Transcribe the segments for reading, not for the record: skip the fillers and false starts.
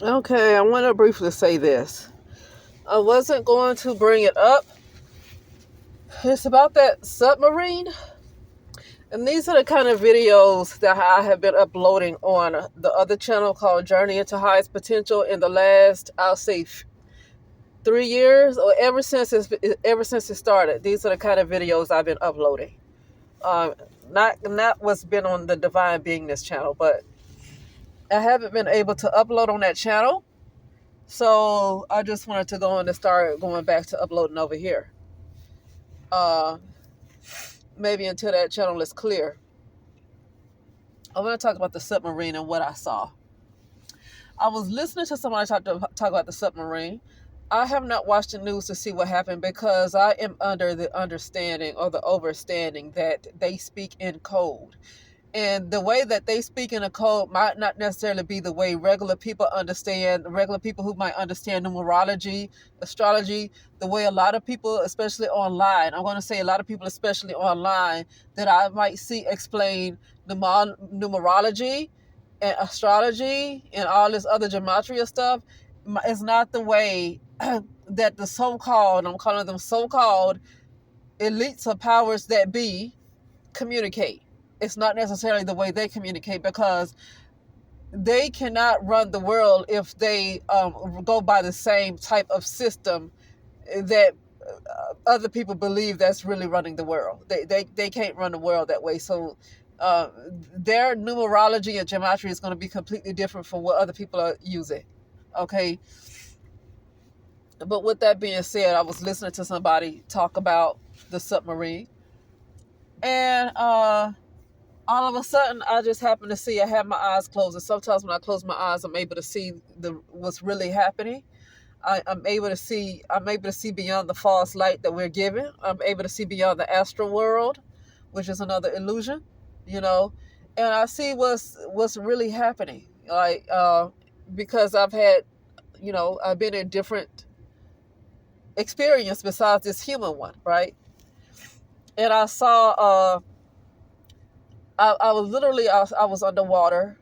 Okay, I want to briefly say this. I wasn't going to bring it up. It's about that submarine. And these are the kind of videos that I have been uploading on the other channel called Journey into Highest Potential in the last, I'll say, 3 years or ever since it started. These are the kind of videos I've been uploading. Uh, not what's been on the Divine Beingness channel, but I haven't been able to upload on that channel. So I just wanted to go on and start going back to uploading over here. Uh, Maybe until that channel is clear. I want to talk about the submarine and what I saw. I was listening to somebody talk about the submarine. I have not watched the news to see what happened because I am under the understanding or the overstanding that they speak in code. And the way that they speak in a code might not necessarily be the way regular people understand, regular people who might understand numerology, astrology, the way a lot of people, especially online, I'm going to say a lot of people, especially online, that I might see explain numerology and astrology and all this other gematria stuff is not the way that the so-called, I'm calling them so-called elites or powers that be communicate. It's not necessarily the way they communicate because they cannot run the world if they go by the same type of system that other people believe that's really running the world. They can't run the world that way. So uh, their numerology and gematria is going to be completely different from what other people are using. Okay. But with that being said, I was listening to somebody talk about the submarine, and all of a sudden I just happened to see, I had my eyes closed, and sometimes when I close my eyes I'm able to see what's really happening. I'm able to see beyond the false light that we're given. I'm able to see beyond the astral world, which is another illusion, you know, and I see what's really happening. Like because I've had, I've been in different experience besides this human one, right? And I saw I was literally I was underwater,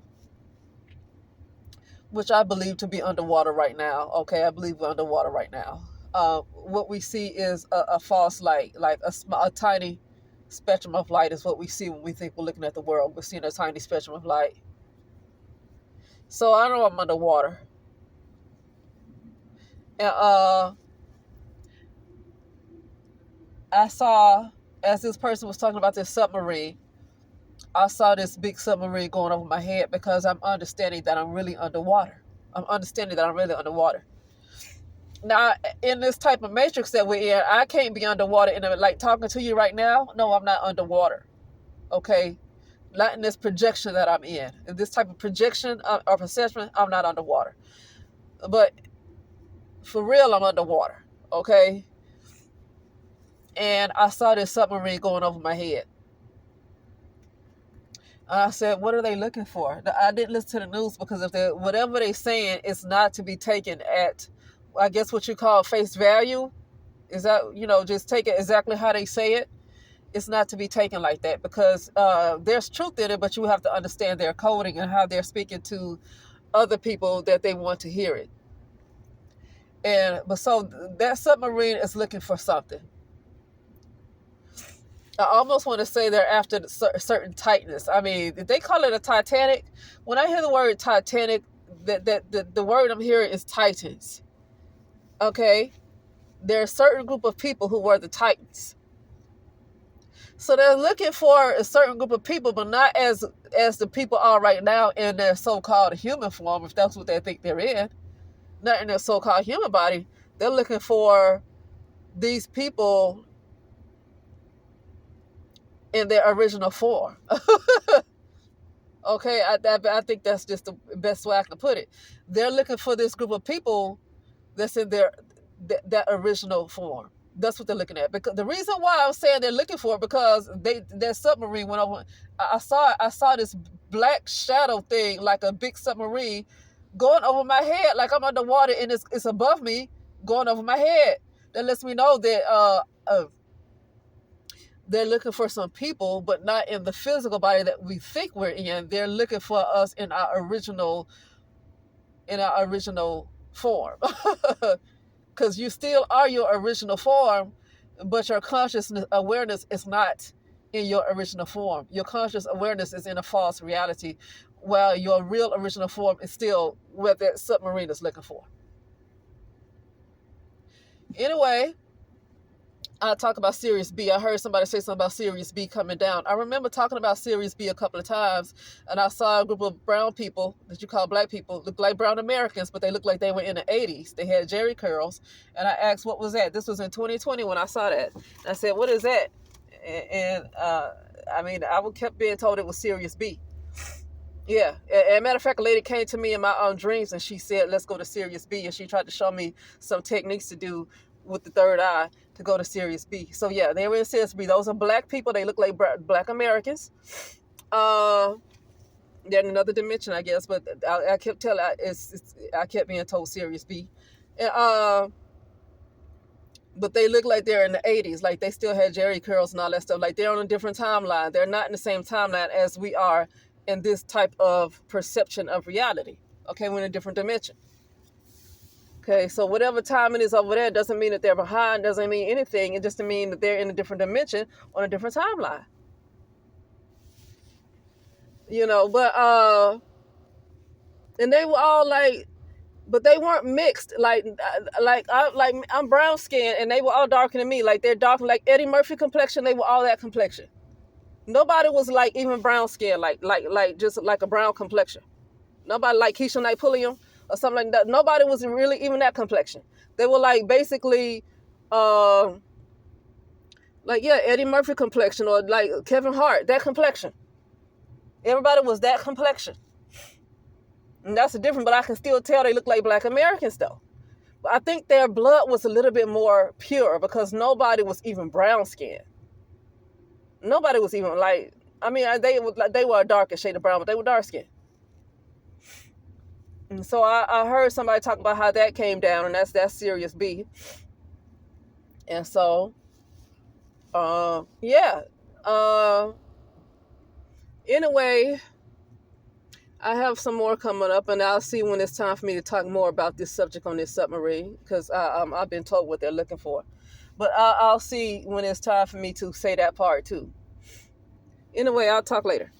which I believe to be underwater right now. Okay, I believe we're underwater right now. What we see is a false light, like a tiny spectrum of light is what we see when we think we're looking at the world. We're seeing a tiny spectrum of light. So I know I'm underwater. And I saw, as this person was talking about this submarine, I saw this big submarine going over my head because I'm understanding that I'm really underwater. I'm understanding that I'm really underwater. Now, in this type of matrix that we're in, I can't be underwater and like talking to you right now. No, I'm not underwater. Okay, not in this projection that I'm in. In this type of projection or perception, I'm not underwater. But for real, I'm underwater. Okay, and I saw this submarine going over my head. And I said, "What are they looking for?" I didn't listen to the news because if they whatever they're saying is not to be taken at, I guess what you call face value. Is that, just take it exactly how they say it? It's not to be taken like that because there's truth in it, but you have to understand their coding and how they're speaking to other people that they want to hear it. But so that submarine is looking for something. I almost want to say they're after a certain tightness. I mean, if they call it a Titanic, when I hear the word Titanic, the word I'm hearing is Titans. Okay, there are a certain group of people who were the Titans. So they're looking for a certain group of people, but not as the people are right now in their so-called human form, if that's what they think they're in. Not in their so-called human body. They're looking for these people in their original form. Okay, I think that's just the best way I can put it. They're looking for this group of people that's in that original form. That's what they're looking at. Because the reason why I'm saying they're looking for it because that submarine went over. I saw this black shadow thing like a big submarine going over my head, like I'm underwater and it's above me, going over my head. That lets me know that they're looking for some people, but not in the physical body that we think we're in. They're looking for us in our original in our original form. Because you still are your original form, but your conscious awareness is not in your original form. Your conscious awareness is in a false reality, while your real original form is still what that submarine is looking for. Anyway, I talk about Sirius B. I heard somebody say something about Sirius B coming down. I remember talking about Sirius B a couple of times, and I saw a group of brown people that you call black people look like brown Americans, but they looked like they were in the 80s. They had jerry curls, and I asked, what was that? This was in 2020 when I saw that. And I said, what is that? And I mean, I kept being told it was Sirius B. Yeah, as a matter of fact, a lady came to me in my dreams, and she said, let's go to Sirius B, and she tried to show me some techniques to do with the third eye to go to Sirius B. So yeah, they were in Sirius B. Those are black people. They look like black Americans. They're in another dimension, I guess, but I kept telling, I kept being told Sirius B. And, but they look like they're in the 80s, like they still had jerry curls and all that stuff. Like they're on a different timeline. They're not in the same timeline as we are in this type of perception of reality. Okay, we're in a different dimension. Okay, so whatever time it is over there doesn't mean that they're behind, doesn't mean anything. It just means that they're in a different dimension on a different timeline. You know, but and they were all like, but they weren't mixed. Like I'm brown skinned, and they were all darker than me. Like they're dark, like Eddie Murphy complexion. They were all that complexion. Nobody was like even brown skin, like just like a brown complexion. Nobody like Keisha Knight Pulliam or something like that. Nobody was really even that complexion. They were like basically, like Eddie Murphy complexion or like Kevin Hart, that complexion. Everybody was that complexion. And that's the difference, but I can still tell they look like black Americans though. But I think their blood was a little bit more pure because nobody was even brown skinned. Nobody was even like, I mean, they were a darker shade of brown, but they were dark skinned. And so I heard somebody talk about how that came down, and that's Sirius B. And so, yeah. Anyway, I have some more coming up, and I'll see when it's time for me to talk more about this subject on this submarine, because I've been told what they're looking for. But I'll see when it's time for me to say that part too. Anyway, I'll talk later.